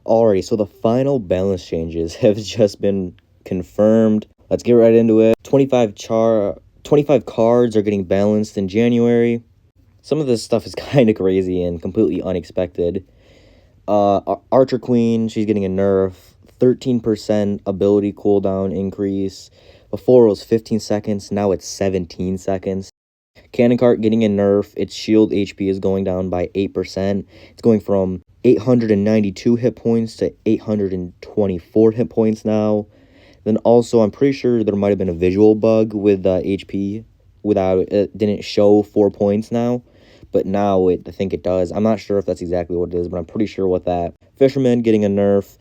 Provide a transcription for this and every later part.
Alrighty, so the final balance changes have just been confirmed. Let's get right into it. 25 cards are getting balanced in January. Some of this stuff is kind of crazy and completely unexpected. Archer Queen, she's getting a nerf. 13% ability cooldown increase. Before it was 15 seconds, now it's 17 seconds. Cannon Cart getting a nerf. Its shield HP is going down by 8%. It's going from 892 hit points to 824 hit points now. Then also, I'm pretty sure there might have been a visual bug with HP. Without it didn't show 4 points now, but now I think it does. I'm not sure if that's exactly what it is, but I'm pretty sure what that. Fisherman getting a nerf.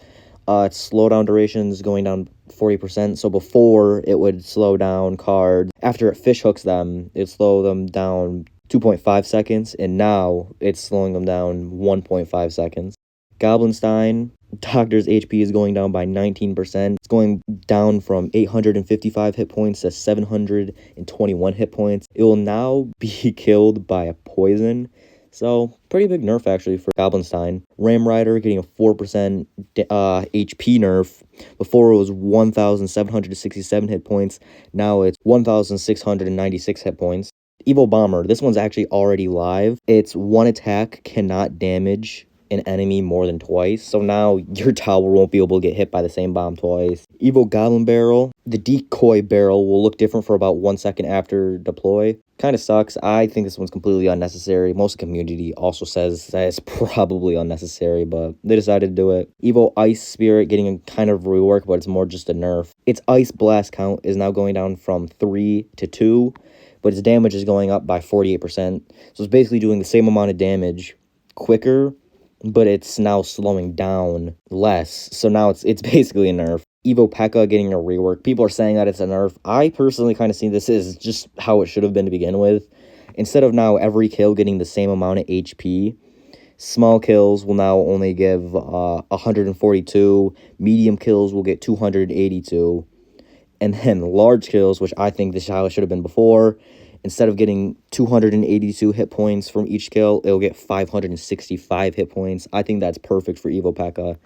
Its slowdown duration is going down 40%. So before it would slow down cards after it fish hooks them, it slow them down 2.5 seconds, and now it's slowing them down 1.5 seconds. Goblinstein, Doctor's HP is going down by 19%. It's going down from 855 hit points to 721 hit points. It will now be killed by a poison. So, pretty big nerf actually for Goblinstein. Ram Rider getting a 4% HP nerf. Before it was 1,767 hit points. Now it's 1,696 hit points. Evil Bomber, this one's actually already live. Its one attack cannot damage an enemy more than twice, so now your tower won't be able to get hit by the same bomb twice. Evil Goblin Barrel, the decoy barrel will look different for about 1 second after deploy. Kind of sucks. I think this one's completely unnecessary. Most of the community also says that it's probably unnecessary, but they decided to do it. Evil Ice Spirit getting a kind of rework, but it's more just a nerf. Its Ice Blast count is now going down from 3 to 2, but its damage is going up by 48%. So it's basically doing the same amount of damage quicker, but it's now slowing down less. So now it's basically a nerf. Evo P.E.K.K.A getting a rework. People are saying that it's a nerf. I personally kind of see this as just how it should have been to begin with. Instead of now every kill getting the same amount of HP, small kills will now only give 142. Medium kills will get 282. And then large kills, which I think this is how it should have been before, instead of getting 282 hit points from each kill, it'll get 565 hit points. I think that's perfect for Evo P.E.K.K.A.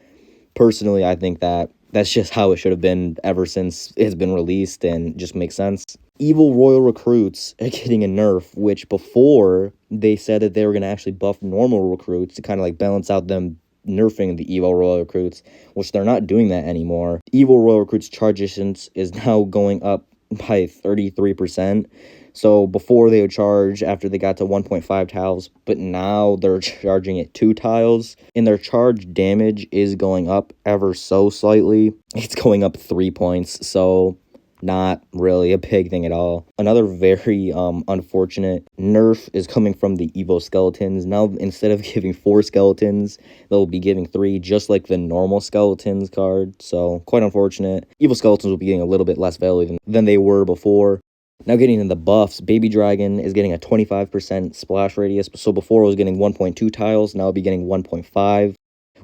Personally, I think that's just how it should have been ever since it's been released, and just makes sense. Evil Royal Recruits are getting a nerf, which before they said that they were going to actually buff normal recruits to kind of like balance out them nerfing the Evil Royal Recruits, which they're not doing that anymore. Evil Royal Recruits charge distance is now going up by 33%. So before they would charge after they got to 1.5 tiles, but now they're charging at 2 tiles, and their charge damage is going up ever so slightly. It's going up 3 points, so not really a big thing at all. Another very unfortunate nerf is coming from the Evo Skeletons. Now, instead of giving 4 skeletons, they'll be giving 3, just like the normal Skeletons card. So, quite unfortunate. Evo Skeletons will be getting a little bit less value than they were before. Now getting into the buffs, Baby Dragon is getting a 25% splash radius. So before it was getting 1.2 tiles, now it'll be getting 1.5.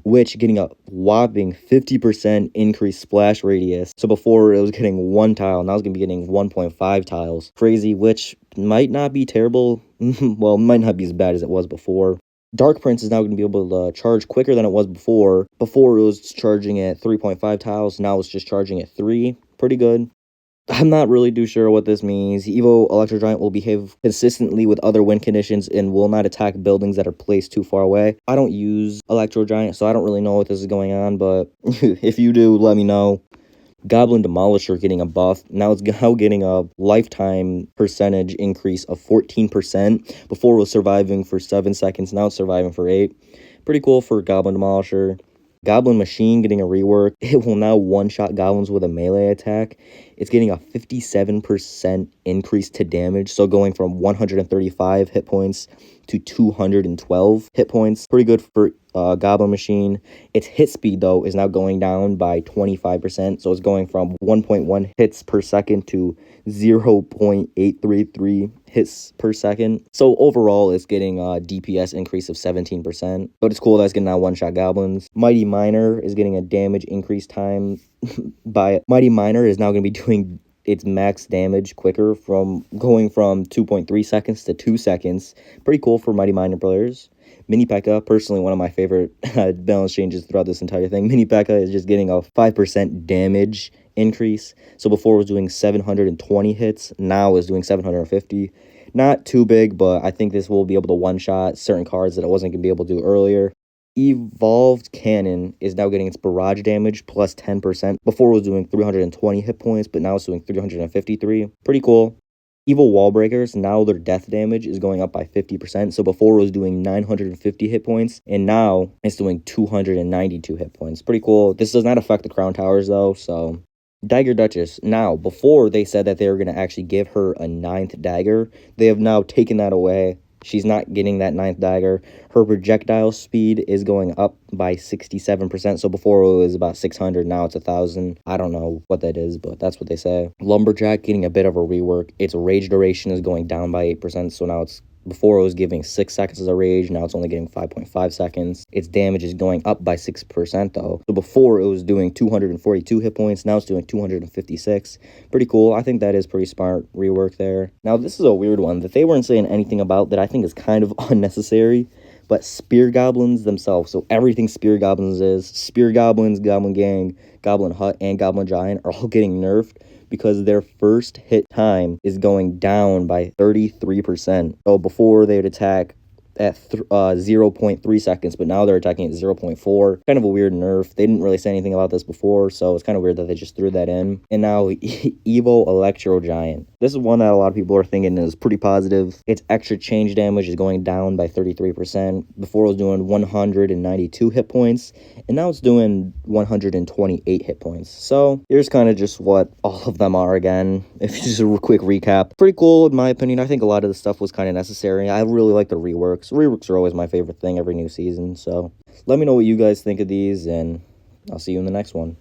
Witch getting a whopping 50% increased splash radius. So before it was getting 1 tile, now it's going to be getting 1.5 tiles. Crazy, which might not be terrible. Well, might not be as bad as it was before. Dark Prince is now going to be able to charge quicker than it was before. Before it was charging at 3.5 tiles, now it's just charging at 3. Pretty good. I'm not really too sure what this means. Evo Electro Giant will behave consistently with other wind conditions and will not attack buildings that are placed too far away. I don't use Electro Giant, so I don't really know what this is going on, but if you do, let me know. Goblin Demolisher getting a buff. Now it's now getting a lifetime percentage increase of 14%. Before it was surviving for 7 seconds, now it's surviving for 8. Pretty cool for Goblin Demolisher. Goblin Machine getting a rework. It will now one-shot goblins with a melee attack. It's getting a 57% increase to damage, so going from 135 hit points to 212 hit points. Pretty good for Goblin Machine. Its hit speed, though, is now going down by 25%, so it's going from 1.1 hits per second to 0.833 hits per second. So overall, it's getting a DPS increase of 17%. But it's cool that it's getting now one-shot goblins. Mighty Miner is getting a damage increase time by... Mighty Miner is now going to be doing its max damage quicker, from going from 2.3 seconds to 2 seconds. Pretty cool for Mighty Miner players. Mini P.E.K.K.A, personally one of my favorite balance changes throughout this entire thing. Mini P.E.K.K.A is just getting a 5% damage increase. So before it was doing 720 hits, now it's doing 750. Not too big, but I think this will be able to one-shot certain cards that it wasn't going to be able to do earlier. Evolved Cannon is now getting its barrage damage plus 10%. Before it was doing 320 hit points, but now it's doing 353. Pretty cool. Evil Wall Breakers, now their death damage is going up by 50%. So before it was doing 950 hit points, and now it's doing 292 hit points. Pretty cool. This does not affect the Crown Towers, though, so... Dagger Duchess. Now, before they said that they were going to actually give her a 9th dagger, they have now taken that away. She's not getting that 9th dagger. Her projectile speed is going up by 67%. So before it was about 600, now it's 1,000. I don't know what that is, but that's what they say. Lumberjack getting a bit of a rework. Its rage duration is going down by 8%. So now it's... Before it was giving 6 seconds as a rage, now it's only getting 5.5 seconds. Its damage is going up by 6% though. So before it was doing 242 hit points, now it's doing 256. Pretty cool. I think that is pretty smart rework there. Now this is a weird one that they weren't saying anything about that I think is kind of unnecessary. But Spear Goblins themselves, so everything Spear Goblins is, Spear Goblins, Goblin Gang, Goblin Hut, and Goblin Giant are all getting nerfed because their first hit time is going down by 33%. So before they would attack at 0.3 seconds, but now they're attacking at 0.4. Kind of a weird nerf. They didn't really say anything about this before, so it's kind of weird that they just threw that in. And now Evo Electro Giant. This is one that a lot of people are thinking is pretty positive. Its extra change damage is going down by 33%. Before it was doing 192 hit points, and now it's doing 128 hit points. So here's kind of just what all of them are again. If you just a quick recap. Pretty cool in my opinion. I think a lot of the stuff was kind of necessary. I really like the reworks. Reworks are always my favorite thing every new season. So let me know what you guys think of these, and I'll see you in the next one.